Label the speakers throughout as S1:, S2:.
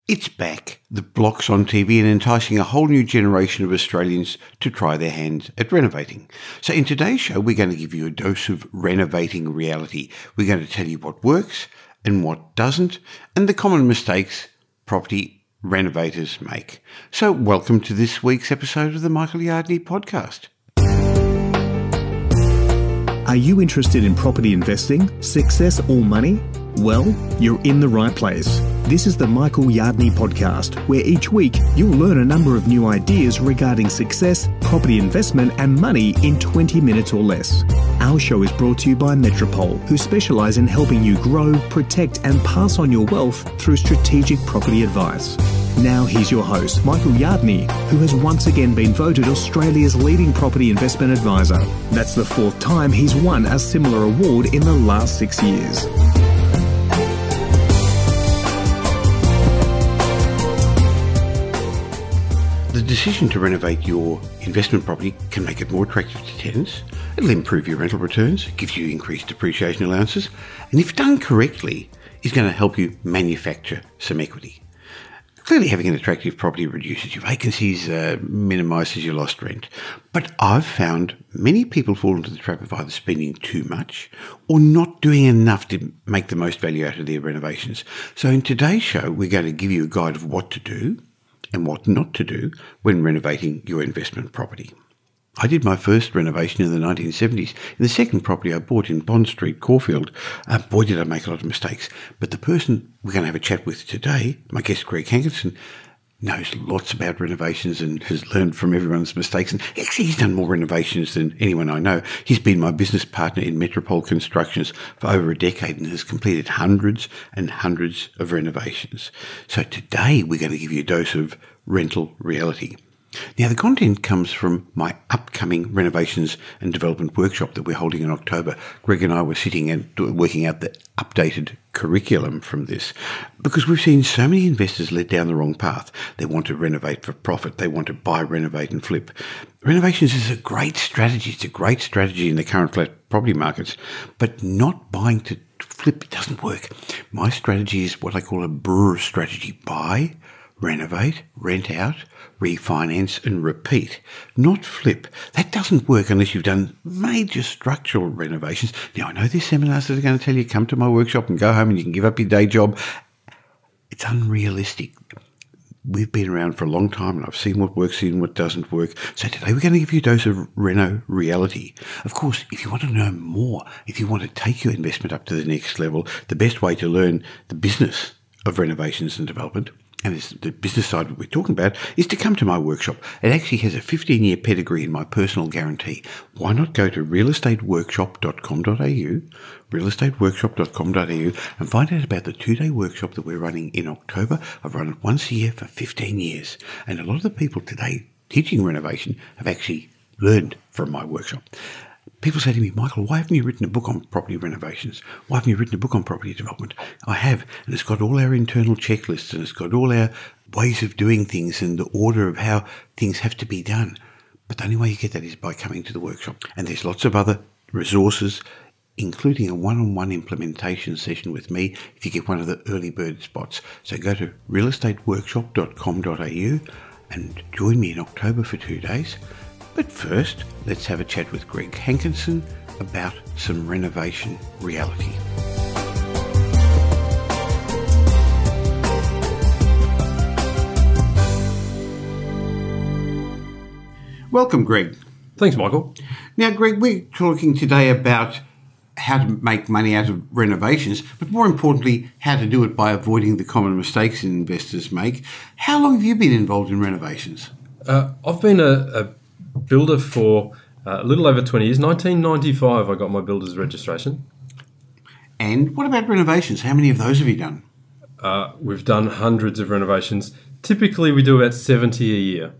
S1: It's back. The block's on TV and enticing a whole new generation of Australians to try their hands at renovating. So in today's show, we're going to give you a dose of renovating reality. We're going to tell you what works and what doesn't, and the common mistakes property renovators make. So welcome to this week's episode of the Michael Yardney podcast.
S2: Are you interested in property investing, success or money? Well, you're in the right place. This is the Michael Yardney podcast, where each week you'll learn a number of new ideas regarding success, property investment and money in 20 minutes or less. Our show is brought to you by Metropole, who specialise in helping you grow, protect and pass on your wealth through strategic property advice. Now here's your host, Michael Yardney, who has once again been voted Australia's leading property investment advisor. That's the fourth time he's won a similar award in the last 6 years.
S1: The decision to renovate your investment property can make it more attractive to tenants. It'll improve your rental returns, gives you increased depreciation allowances, and if done correctly, is going to help you manufacture some equity. Clearly, having an attractive property reduces your vacancies, minimises your lost rent. But I've found many people fall into the trap of either spending too much or not doing enough to make the most value out of their renovations. So in today's show, we're going to give you a guide of what to do and what not to do when renovating your investment property. I did my first renovation in the 1970s. In the second property I bought in Bond Street, Caulfield, boy did I make a lot of mistakes. But the person we're going to have a chat with today, my guest Greg Hankinson, knows lots about renovations and has learned from everyone's mistakes. And actually he's done more renovations than anyone I know. He's been my business partner in Metropole Constructions for over a decade and has completed hundreds and hundreds of renovations. So today we're going to give you a dose of rental reality. Now, the content comes from my upcoming renovations and development workshop that we're holding in October. Greg and I were sitting and working out the updated curriculum from this because we've seen so many investors led down the wrong path. They want to renovate for profit. They want to buy, renovate and flip. Renovations is a great strategy. It's a great strategy in the current flat property markets, but not buying to flip, it doesn't work. My strategy is what I call a brewer strategy. Buy, renovate, rent out, refinance and repeat, not flip. That doesn't work unless you've done major structural renovations. Now, I know there's seminars that are going to tell you come to my workshop and go home and you can give up your day job. It's unrealistic. We've been around for a long time and I've seen what works and what doesn't work. So today we're going to give you a dose of reno reality. Of course, if you want to know more, if you want to take your investment up to the next level, the best way to learn the business of renovations and development, and it's the business side that we're talking about, is to come to my workshop. It actually has a 15-year pedigree in my personal guarantee. Why not go to realestateworkshop.com.au, realestateworkshop.com.au, and find out about the 2-day workshop that we're running in October. I've run it once a year for 15 years. And a lot of the people today teaching renovation have actually learned from my workshop. People say to me, Michael, why haven't you written a book on property renovations? Why haven't you written a book on property development? I have, and it's got all our internal checklists and it's got all our ways of doing things and the order of how things have to be done. But the only way you get that is by coming to the workshop. And there's lots of other resources, including a one-on-one implementation session with me if you get one of the early bird spots. So go to realestateworkshop.com.au and join me in October for 2 days. But first, let's have a chat with Greg Hankinson about some renovation reality. Welcome, Greg.
S3: Thanks, Michael.
S1: Now, Greg, we're talking today about how to make money out of renovations, but more importantly, how to do it by avoiding the common mistakes investors make. How long have you been involved in renovations?
S3: I've been a builder for a little over 20 years. 1995 I got my builder's registration.
S1: And what about renovations? How many of those have you done?
S3: We've done hundreds of renovations. Typically we do about 70 a year.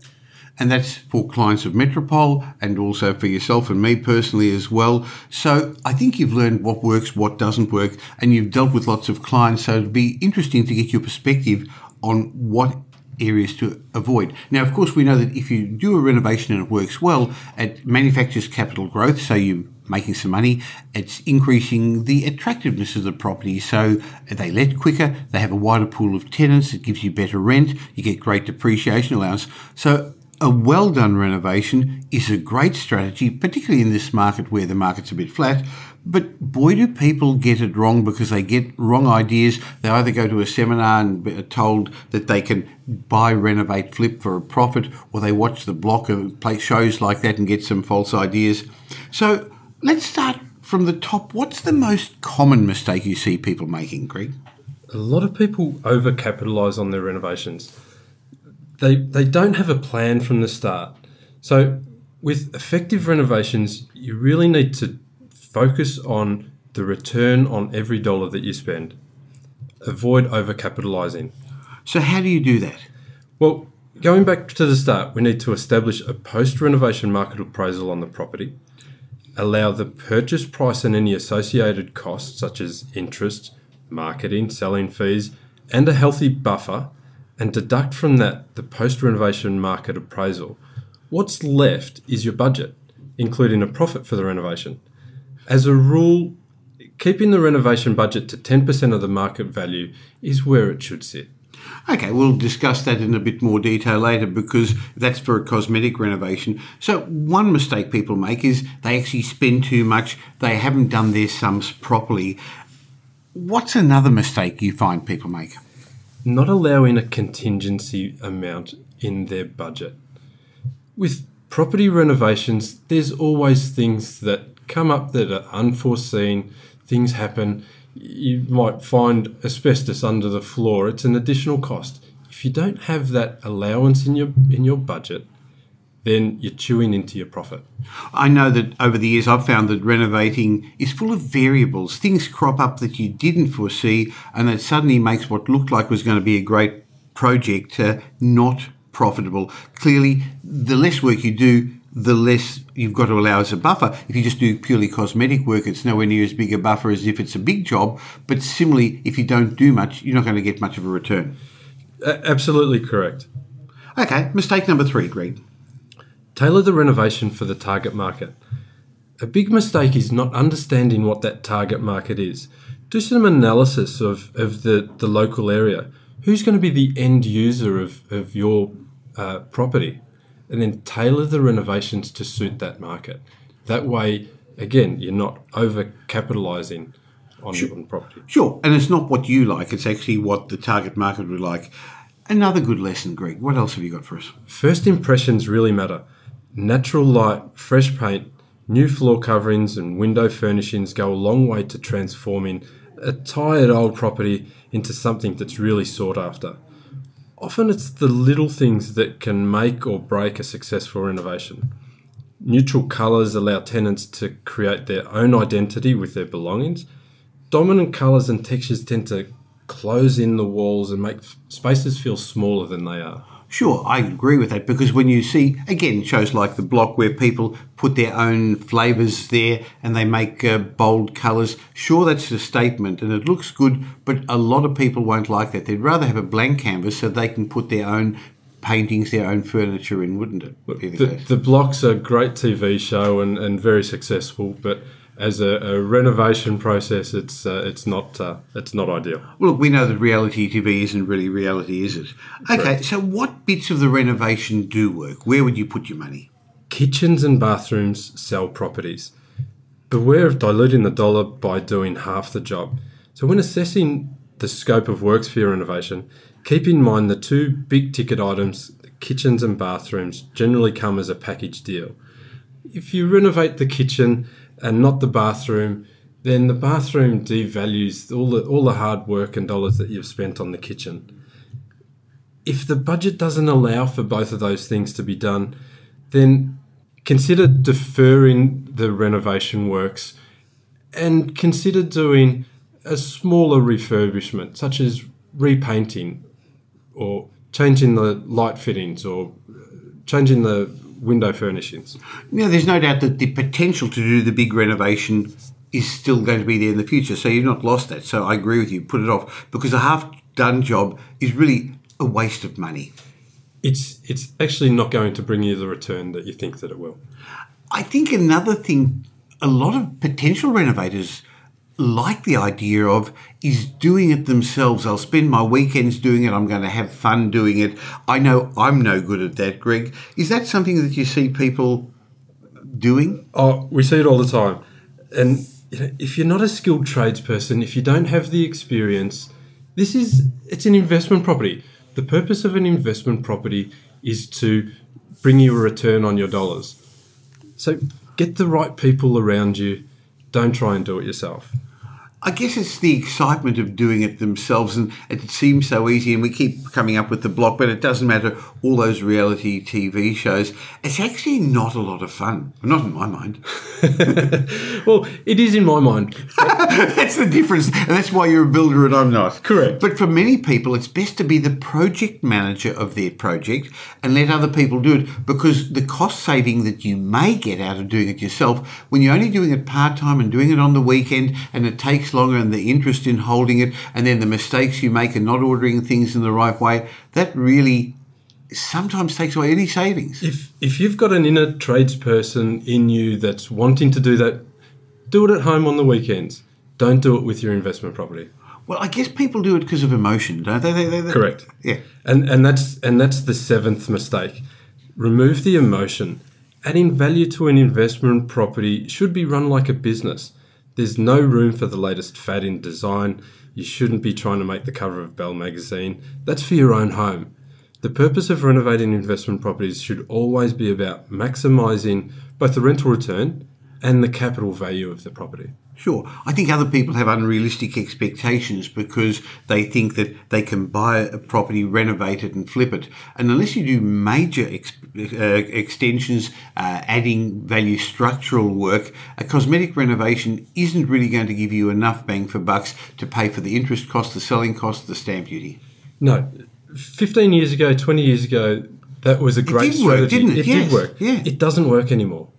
S1: And that's for clients of Metropole and also for yourself and me personally as well. So I think you've learned what works, what doesn't work, and you've dealt with lots of clients. So it'd be interesting to get your perspective on what areas to avoid. Now, of course, we know that if you do a renovation and it works well, it manufactures capital growth, so you making some money. It's increasing the attractiveness of the property. So they let quicker, they have a wider pool of tenants, it gives you better rent, you get great depreciation allowance. So a well done renovation is a great strategy, particularly in this market where the market's a bit flat. But boy, do people get it wrong because they get wrong ideas. They either go to a seminar and are told that they can buy, renovate, flip for a profit, or they watch the block and play shows like that and get some false ideas. So let's start from the top. What's the most common mistake you see people making, Greg?
S3: A lot of people overcapitalise on their renovations. They don't have a plan from the start. So with effective renovations, you really need to focus on the return on every dollar that you spend. Avoid overcapitalising.
S1: So how do you do that?
S3: Well, going back to the start, we need to establish a post-renovation market appraisal on the property, allow the purchase price and any associated costs such as interest, marketing, selling fees, and a healthy buffer, and deduct from that the post-renovation market appraisal. What's left is your budget, including a profit for the renovation. As a rule, keeping the renovation budget to 10% of the market value is where it should sit.
S1: Okay, we'll discuss that in a bit more detail later because that's for a cosmetic renovation. So one mistake people make is they actually spend too much. They haven't done their sums properly. What's another mistake you find people make?
S3: Not allowing a contingency amount in their budget. With property renovations, there's always things that come up that are unforeseen. Things happen. You might find asbestos under the floor. It's an additional cost. If you don't have that allowance in your budget, then you're chewing into your profit.
S1: I know that over the years I've found that renovating is full of variables. Things crop up that you didn't foresee and it suddenly makes what looked like was going to be a great project not profitable. Clearly, the less work you do, the less you've got to allow as a buffer. If you just do purely cosmetic work, it's nowhere near as big a buffer as if it's a big job. But similarly, if you don't do much, you're not going to get much of a return.
S3: Absolutely correct.
S1: Okay, mistake number 3, Greg.
S3: Tailor the renovation for the target market. A big mistake is not understanding what that target market is. Do some analysis of the local area. Who's going to be the end user of your property? And then tailor the renovations to suit that market. That way, again, you're not over-capitalising on property.
S1: Sure, and it's not what you like, it's actually what the target market would like. Another good lesson, Greg. What else have you got for us?
S3: First impressions really matter. Natural light, fresh paint, new floor coverings and window furnishings go a long way to transforming a tired old property into something that's really sought after. Often it's the little things that can make or break a successful renovation. Neutral colours allow tenants to create their own identity with their belongings. Dominant colours and textures tend to close in the walls and make spaces feel smaller than they are.
S1: Sure, I agree with that because when you see, again, shows like The Block where people put their own flavours there and they make bold colours, sure, that's a statement and it looks good, but a lot of people won't like that. They'd rather have a blank canvas so they can put their own paintings, their own furniture in, wouldn't it?
S3: The Block's a great TV show and very successful, but as a renovation process, it's not ideal.
S1: Well, look, we know that reality TV isn't really reality, is it? Okay,
S3: Correct.
S1: So what bits of the renovation do work? Where would you put your money?
S3: Kitchens and bathrooms sell properties. Beware of diluting the dollar by doing half the job. So when assessing the scope of works for your renovation, keep in mind the 2 big ticket items, the kitchens and bathrooms, generally come as a package deal. If you renovate the kitchen and not the bathroom, then the bathroom devalues all the hard work and dollars that you've spent on the kitchen. If the budget doesn't allow for both of those things to be done, then consider deferring the renovation works and consider doing a smaller refurbishment, such as repainting or changing the light fittings or changing the window furnishings.
S1: Now, there's no doubt that the potential to do the big renovation is still going to be there in the future, so you've not lost that. So I agree with you, put it off, because a half-done job is really a waste of money.
S3: It's actually not going to bring you the return that you think that it will.
S1: I think another thing a lot of potential renovators like the idea of is doing it themselves. I'll spend my weekends doing it. I'm going to have fun doing it. I know I'm no good at that, Greg. Is that something that you see people doing?
S3: Oh, we see it all the time. And if you're not a skilled tradesperson, if you don't have the experience, it's an investment property. The purpose of an investment property is to bring you a return on your dollars. So get the right people around you. Don't try and do it yourself.
S1: I guess it's the excitement of doing it themselves, and it seems so easy, and we keep coming up with the block, but it doesn't matter, all those reality TV shows. It's actually not a lot of fun. Not in my mind.
S3: Well, it is in my mind.
S1: That's the difference, and that's why you're a builder and I'm not.
S3: Correct.
S1: But for many people, it's best to be the project manager of their project and let other people do it, because the cost saving that you may get out of doing it yourself, when you're only doing it part-time and doing it on the weekend, and it takes longer, and the interest in holding it, and then the mistakes you make in not ordering things in the right way, that really sometimes takes away any savings.
S3: If you've got an inner tradesperson in you that's wanting to do that, do it at home on the weekends. Don't do it with your investment property.
S1: Well, I guess people do it because of emotion, don't they?
S3: Correct.
S1: Yeah.
S3: And that's the seventh mistake. Remove the emotion. Adding value to an investment property should be run like a business. There's no room for the latest fad in design. You shouldn't be trying to make the cover of Bell magazine. That's for your own home. The purpose of renovating investment properties should always be about maximising both the rental return and the capital value of the property.
S1: Sure. I think other people have unrealistic expectations because they think that they can buy a property, renovate it and flip it. And unless you do major extensions, adding value structural work, a cosmetic renovation isn't really going to give you enough bang for bucks to pay for the interest cost, the selling cost, the stamp duty.
S3: No. 15 years ago, 20 years ago, that was a great strategy.
S1: It did work, didn't it?
S3: It did work.
S1: Yeah.
S3: It doesn't work anymore.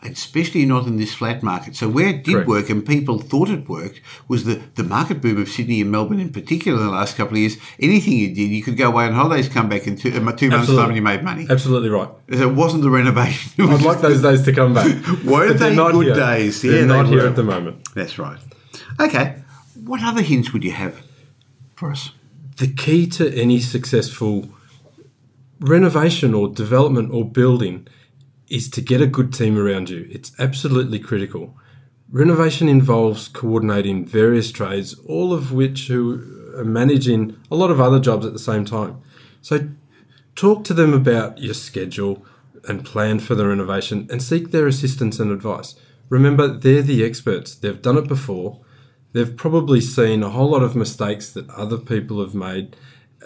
S1: Especially not in this flat market. So where it did
S3: Correct.
S1: work and people thought it worked was the market boom of Sydney and Melbourne in particular in the last couple of years. Anything you did, you could go away on holidays, come back in 2 months' time and you made money.
S3: Absolutely right.
S1: So it wasn't the renovation.
S3: I'd like those days to come back.
S1: Weren't they good
S3: here.
S1: days?
S3: They're
S1: Yeah,
S3: not
S1: they
S3: here
S1: were.
S3: at the moment.
S1: That's right. Okay. What other hints would you have for us?
S3: The key to any successful renovation or development or building is to get a good team around you. It's absolutely critical. Renovation involves coordinating various trades, all of which who are managing a lot of other jobs at the same time. So talk to them about your schedule and plan for the renovation and seek their assistance and advice. Remember, they're the experts. They've done it before. They've probably seen a whole lot of mistakes that other people have made,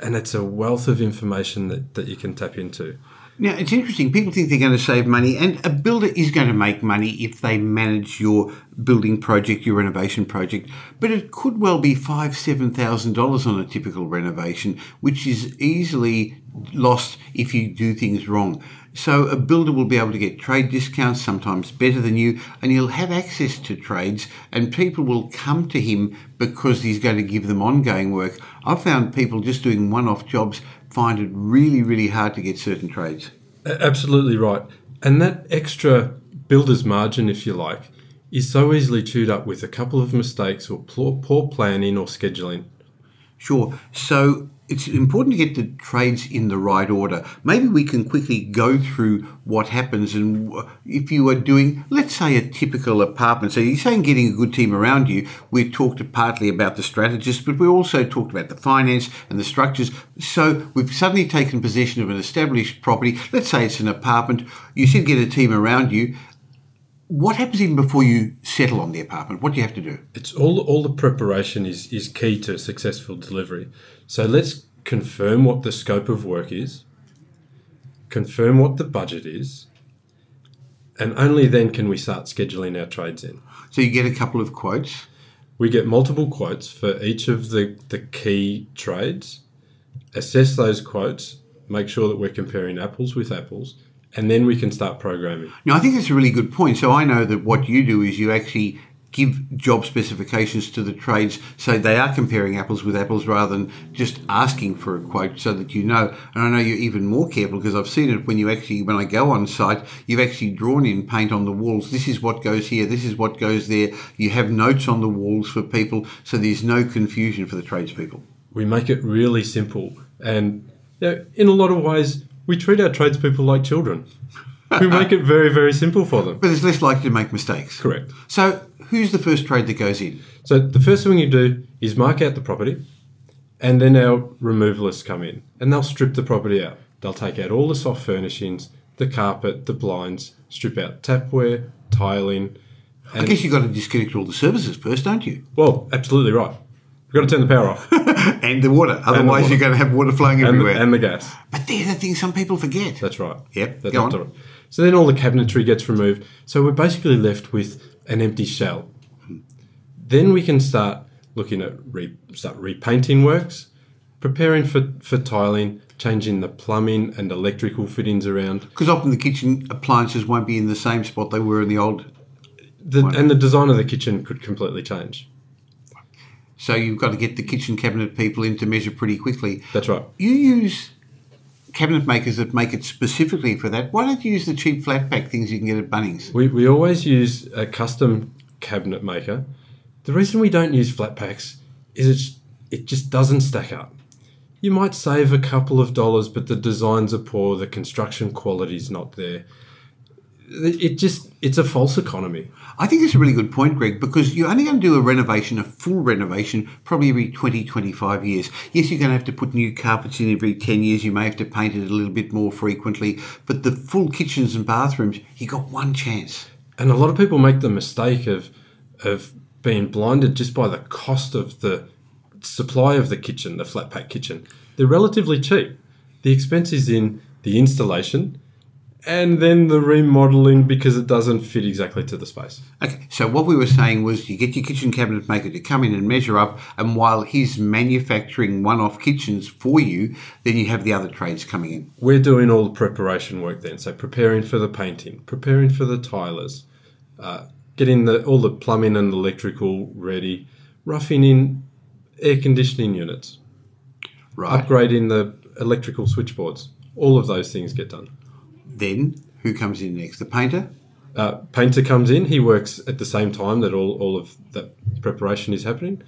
S3: and it's a wealth of information that you can tap into.
S1: Now, it's interesting. People think they're going to save money, and a builder is going to make money if they manage your building project, your renovation project. But it could well be $5,000, $7,000 on a typical renovation, which is easily lost if you do things wrong. So a builder will be able to get trade discounts, sometimes better than you, and he'll have access to trades, and people will come to him because he's going to give them ongoing work. I've found people just doing one-off jobs find it really, really hard to get certain trades.
S3: Absolutely right. And that extra builder's margin, if you like, is so easily chewed up with a couple of mistakes or poor planning or scheduling.
S1: Sure. So it's important to get the trades in the right order. Maybe we can quickly go through what happens, and if you are doing, let's say, a typical apartment. So you're saying getting a good team around you. We talked partly about the strategist, but we also talked about the finance and the structures. So we've suddenly taken possession of an established property. Let's say it's an apartment. You said get a team around you. What happens even before you settle on the apartment? What do you have to do?
S3: It's all the preparation is key to successful delivery. So let's confirm what the scope of work is, confirm what the budget is, and only then can we start scheduling our trades in.
S1: So you get a couple of quotes.
S3: We get multiple quotes for each of the key trades, assess those quotes, make sure that we're comparing apples with apples, and then we can start programming.
S1: Now, I think that's a really good point. So I know that what you do is you actually give job specifications to the trades so they are comparing apples with apples rather than just asking for a quote so that you know. And I know you're even more careful because I've seen it when I go on site, you've actually drawn in paint on the walls. This is what goes here, this is what goes there. You have notes on the walls for people so there's no confusion for the tradespeople.
S3: We make it really simple, and in a lot of ways we treat our tradespeople like children. We make it very, very simple for them.
S1: But it's less likely to make mistakes.
S3: Correct.
S1: So who's the first trade that goes in?
S3: So the first thing you do is mark out the property, and then our removalists come in and they'll strip the property out. They'll take out all the soft furnishings, the carpet, the blinds, strip out tapware, tiling.
S1: I guess you've got to disconnect all the services first, don't you?
S3: Well, absolutely right. We've got to turn the power off.
S1: And the water. Otherwise, you're going to have water flowing everywhere.
S3: And the gas.
S1: But they're the things some people forget.
S3: That's right.
S1: Yep,
S3: That's
S1: go on.
S3: right. So then all the cabinetry gets removed. So we're basically left with an empty shell. Then we can start looking at repainting works, preparing for tiling, changing the plumbing and electrical fittings around.
S1: Because often the kitchen appliances won't be in the same spot they were in the old one.
S3: And the design of the kitchen could completely change.
S1: So you've got to get the kitchen cabinet people in to measure pretty quickly.
S3: That's right.
S1: You use cabinet makers that make it specifically for that. Why don't you use the cheap flat pack things you can get at Bunnings?
S3: We always use a custom cabinet maker. The reason we don't use flat packs is it just doesn't stack up. You might save a couple of dollars, but the designs are poor, the construction quality's not there. It's a false economy.
S1: I think that's a really good point, Greg, because you're only going to do a full renovation, probably every 20, 25 years. Yes, you're going to have to put new carpets in every 10 years. You may have to paint it a little bit more frequently. But the full kitchens and bathrooms, you got one chance.
S3: And a lot of people make the mistake of being blinded just by the cost of the supply of the kitchen, the flat pack kitchen. They're relatively cheap. The expense is in the installation and then the remodelling because it doesn't fit exactly to the space.
S1: Okay, so what we were saying was you get your kitchen cabinet maker to come in and measure up, and while he's manufacturing one-off kitchens for you, then you have the other trades coming in.
S3: We're doing all the preparation work then, so preparing for the painting, preparing for the tilers, getting all the plumbing and electrical ready, roughing in air conditioning units,
S1: Right.
S3: upgrading the electrical switchboards. All of those things get done.
S1: Then who comes in next? The painter?
S3: Painter comes in. He works at the same time that all of that preparation is happening.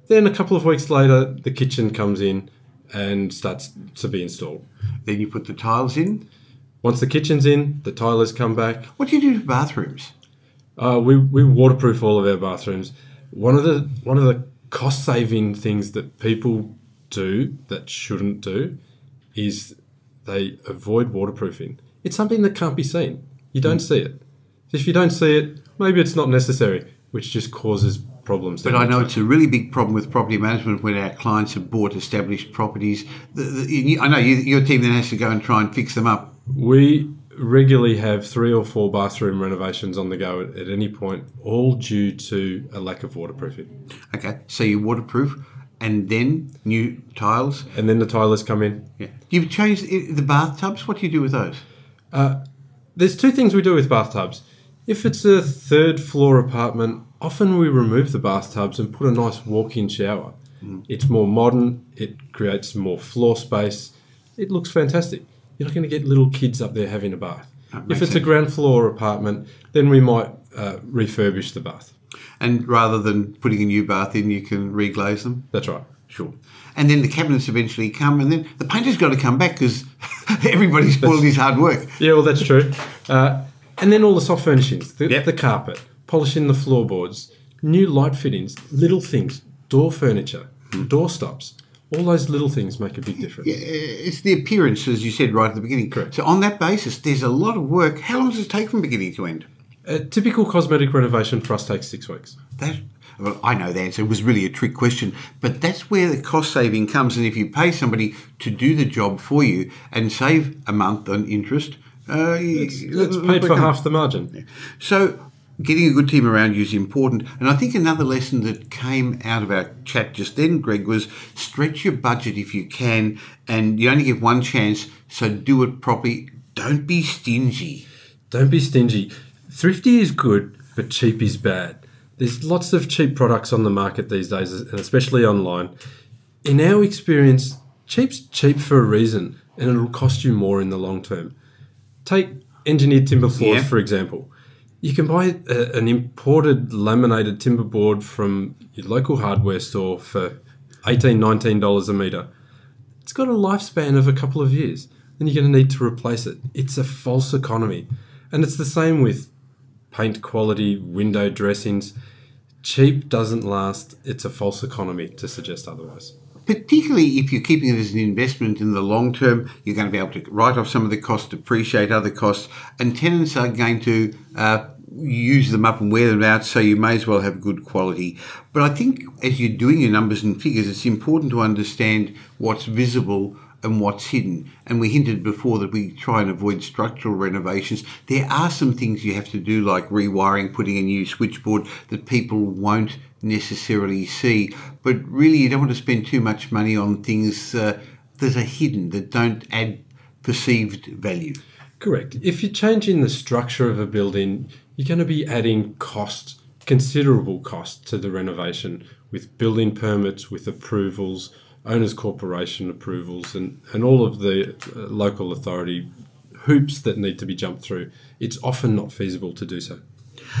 S3: Then a couple of weeks later, the kitchen comes in and starts to be installed.
S1: Then you put the tiles in?
S3: Once the kitchen's in, the tilers come back.
S1: What do you do to bathrooms?
S3: We waterproof all of our bathrooms. One of the cost-saving things that people do that shouldn't do is they avoid waterproofing. It's something that can't be seen. You don't see it. If you don't see it, maybe it's not necessary, which just causes problems.
S1: But I know it's a really big problem with property management when our clients have bought established properties. I know your team then has to go and try and fix them up.
S3: We regularly have 3 or 4 bathroom renovations on the go at any point, all due to a lack of waterproofing.
S1: Okay, so you waterproof and then new tiles.
S3: And then the tilers come in.
S1: Yeah. You've changed the bathtubs. What do you do with those?
S3: There's 2 things we do with bathtubs. If it's a 3rd floor apartment, often we remove the bathtubs and put a nice walk-in shower. It's more modern, it creates more floor space, it looks fantastic. You're not going to get little kids up there having a bath. If it's a ground floor apartment, then we might refurbish the bath.
S1: And rather than putting a new bath in, you can reglaze them?
S3: That's right.
S1: Sure. And then the cabinets eventually come, and then the painter's got to come back because everybody's spoiled his hard work.
S3: Yeah, well, that's true. And then all the soft furnishings, the carpet, polishing the floorboards, new light fittings, little things, door furniture, door stops. All those little things make a big difference.
S1: Yeah, it's the appearance, as you said right at the beginning.
S3: Correct.
S1: So on that basis, there's a lot of work. How long does it take from beginning to end?
S3: A typical cosmetic renovation for us takes 6 weeks.
S1: Well, I know the answer. It was really a trick question, but that's where the cost saving comes. And if you pay somebody to do the job for you and save a month on interest,
S3: it's paid for half the margin.
S1: Yeah. So getting a good team around you is important. And I think another lesson that came out of our chat just then, Greg, was stretch your budget if you can, and you only get one chance, so do it properly. Don't be stingy.
S3: Don't be stingy. Thrifty is good, but cheap is bad. There's lots of cheap products on the market these days, and especially online. In our experience, cheap's cheap for a reason, and it'll cost you more in the long term. Take engineered timber floors, for example. You can buy an imported laminated timber board from your local hardware store for $18, $19 a metre. It's got a lifespan of a couple of years, and you're going to need to replace it. It's a false economy. And it's the same with paint quality, window dressings. Cheap doesn't last. It's a false economy to suggest otherwise.
S1: Particularly if you're keeping it as an investment in the long term, you're going to be able to write off some of the costs, depreciate other costs, and tenants are going to use them up and wear them out, so you may as well have good quality. But I think as you're doing your numbers and figures, it's important to understand what's visible and what's hidden. And we hinted before that we try and avoid structural renovations. There are some things you have to do, like rewiring, putting a new switchboard, that people won't necessarily see. But really, you don't want to spend too much money on things that are hidden, that don't add perceived value.
S3: Correct. If you're changing the structure of a building, you're going to be adding cost, considerable cost to the renovation, with building permits, with approvals, owners' corporation approvals, and all of the local authority hoops that need to be jumped through. It's often not feasible to do so.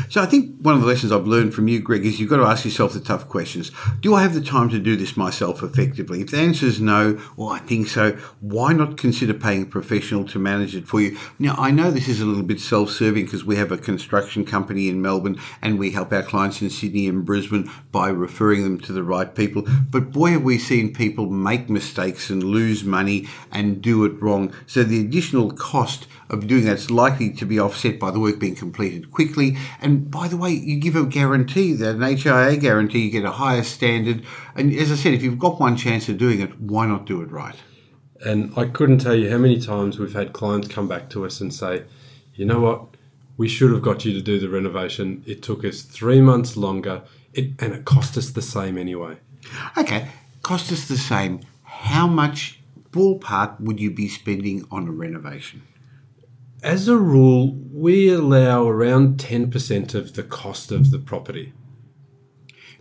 S1: So I think one of the lessons I've learned from you, Greg, is you've got to ask yourself the tough questions. Do I have the time to do this myself effectively? If the answer is no, or I think so, why not consider paying a professional to manage it for you? Now, I know this is a little bit self-serving because we have a construction company in Melbourne and we help our clients in Sydney and Brisbane by referring them to the right people. But boy, have we seen people make mistakes and lose money and do it wrong. So the additional cost of doing that's likely to be offset by the work being completed quickly. And by the way, you give a guarantee, an HIA guarantee, you get a higher standard. And as I said, if you've got one chance of doing it, why not do it right?
S3: And I couldn't tell you how many times we've had clients come back to us and say, you know what, we should have got you to do the renovation. It took us 3 months longer and it cost us the same anyway.
S1: Okay, cost us the same. How much ballpark would you be spending on a renovation?
S3: As a rule, we allow around 10% of the cost of the property.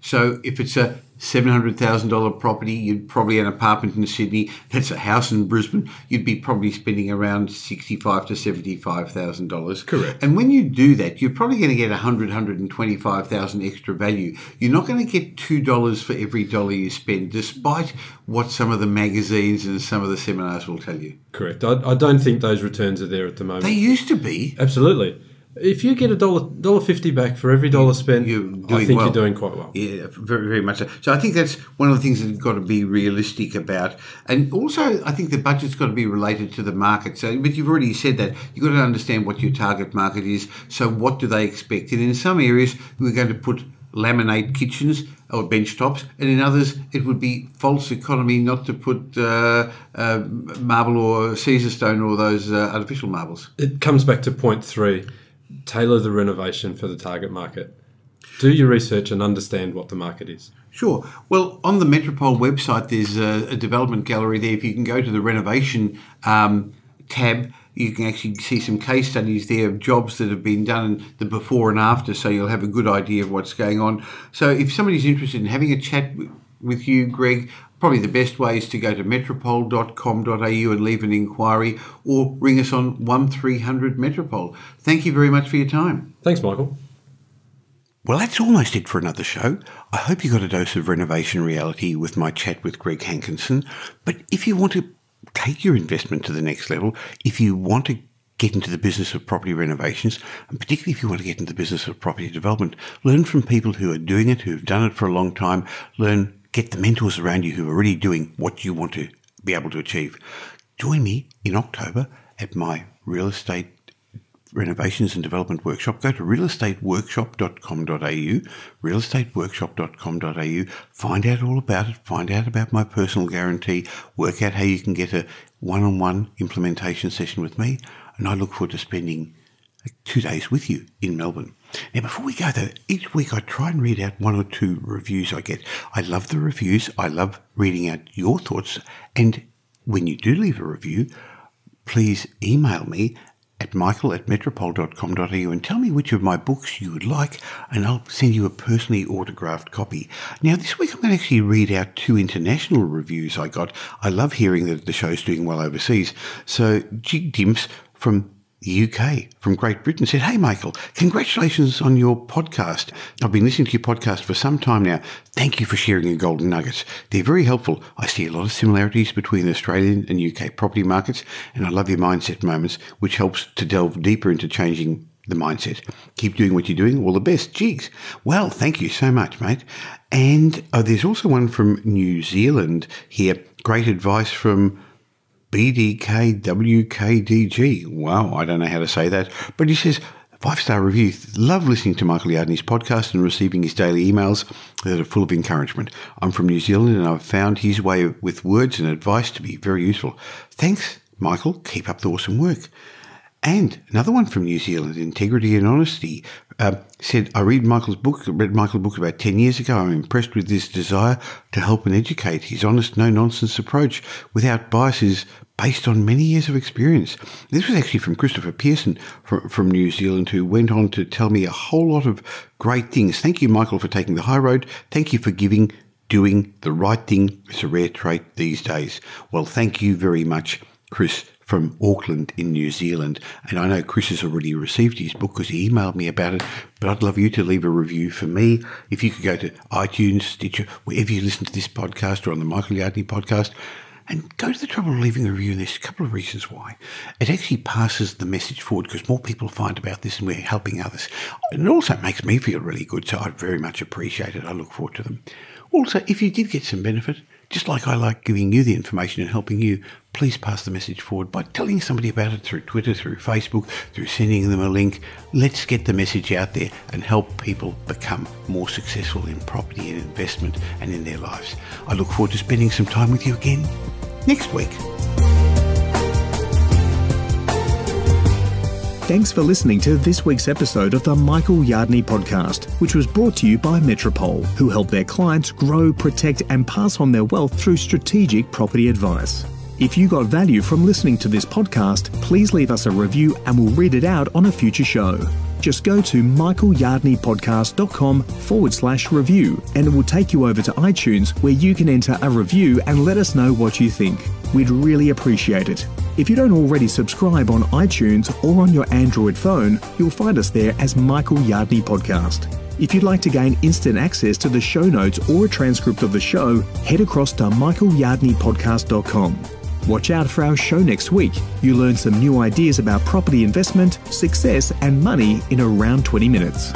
S1: So if it's a $700,000 property, you'd probably an apartment in Sydney. That's a house in Brisbane. You'd be probably spending around $65,000 to $75,000.
S3: Correct.
S1: And when you do that, you're probably going to get $125,000 extra value. You're not going to get $2 for every dollar you spend, despite what some of the magazines and some of the seminars will tell you.
S3: Correct. I don't think those returns are there at the moment.
S1: They used to be.
S3: Absolutely. If you get $1.50 back for every dollar spent, I think you're doing quite well.
S1: Yeah, very, very much so. So I think that's one of the things that you've got to be realistic about. And also, I think the budget's got to be related to the market. So, but you've already said that. You've got to understand what your target market is. So what do they expect? And in some areas, we're going to put laminate kitchens or bench tops, and in others it would be false economy not to put marble or Caesar stone or those artificial marbles.
S3: It comes back to point 3. Tailor the renovation for the target market. Do your research and understand what the market is.
S1: Sure. Well, on the Metropole website, there's a development gallery there. If you can go to the renovation tab, you can actually see some case studies there of jobs that have been done, the before and after, so you'll have a good idea of what's going on. So if somebody's interested in having a chat with you, Greg, probably the best way is to go to metropole.com.au and leave an inquiry, or ring us on 1300 Metropole. Thank you very much for your time.
S3: Thanks, Michael.
S1: Well, that's almost it for another show. I hope you got a dose of renovation reality with my chat with Greg Hankinson. But if you want to take your investment to the next level, if you want to get into the business of property renovations, and particularly if you want to get into the business of property development, learn from people who are doing it, who've done it for a long time, get the mentors around you who are already doing what you want to be able to achieve. Join me in October at my real estate renovations and development workshop. Go to realestateworkshop.com.au, realestateworkshop.com.au, find out all about it, find out about my personal guarantee, work out how you can get a one-on-one implementation session with me, and I look forward to spending 2 days with you in Melbourne. Now, before we go, though, each week I try and read out 1 or 2 reviews I get. I love the reviews. I love reading out your thoughts. And when you do leave a review, please email me at michael@metropole.com.au and tell me which of my books you would like, and I'll send you a personally autographed copy. Now, this week I'm going to actually read out 2 international reviews I got. I love hearing that the show's doing well overseas. So, Jig Dimps from the UK, from Great Britain, said, "Hey, Michael, congratulations on your podcast. I've been listening to your podcast for some time now. Thank you for sharing your golden nuggets. They're very helpful. I see a lot of similarities between the Australian and UK property markets, and I love your mindset moments, which helps to delve deeper into changing the mindset. Keep doing what you're doing. All the best. Jigs." Well, thank you so much, mate. And there's also one from New Zealand here. Great advice from BDKWKDG. Wow, I don't know how to say that. But he says, 5-star review. Love listening to Michael Yardney's podcast and receiving his daily emails that are full of encouragement. I'm from New Zealand and I've found his way with words and advice to be very useful. Thanks, Michael. Keep up the awesome work. And another one from New Zealand, Integrity and Honesty, said, I read Michael's book about 10 years ago. I'm impressed with his desire to help and educate. His honest, no-nonsense approach without biases based on many years of experience. This was actually from Christopher Pearson from New Zealand, who went on to tell me a whole lot of great things. Thank you, Michael, for taking the high road. Thank you for doing the right thing. It's a rare trait these days. Well, thank you very much, Chris, from Auckland in New Zealand. And I know Chris has already received his book because he emailed me about it, but I'd love you to leave a review for me. If you could go to iTunes, Stitcher, wherever you listen to this podcast or on the Michael Yardney podcast, and go to the trouble of leaving a review. And there's a couple of reasons why. It actually passes the message forward because more people find about this and we're helping others. And it also makes me feel really good, so I'd very much appreciate it. I look forward to them. Also, if you did get some benefit, just like I like giving you the information and helping you, please pass the message forward by telling somebody about it through Twitter, through Facebook, through sending them a link. Let's get the message out there and help people become more successful in property and investment and in their lives. I look forward to spending some time with you again next week.
S2: Thanks for listening to this week's episode of the Michael Yardney podcast, which was brought to you by Metropole, who help their clients grow, protect and pass on their wealth through strategic property advice. If you got value from listening to this podcast, please leave us a review and we'll read it out on a future show. Just go to michaelyardneypodcast.com/review and it will take you over to iTunes where you can enter a review and let us know what you think. We'd really appreciate it. If you don't already subscribe on iTunes or on your Android phone, you'll find us there as Michael Yardney Podcast. If you'd like to gain instant access to the show notes or a transcript of the show, head across to michaelyardneypodcast.com. Watch out for our show next week. You'll learn some new ideas about property investment, success and money in around 20 minutes.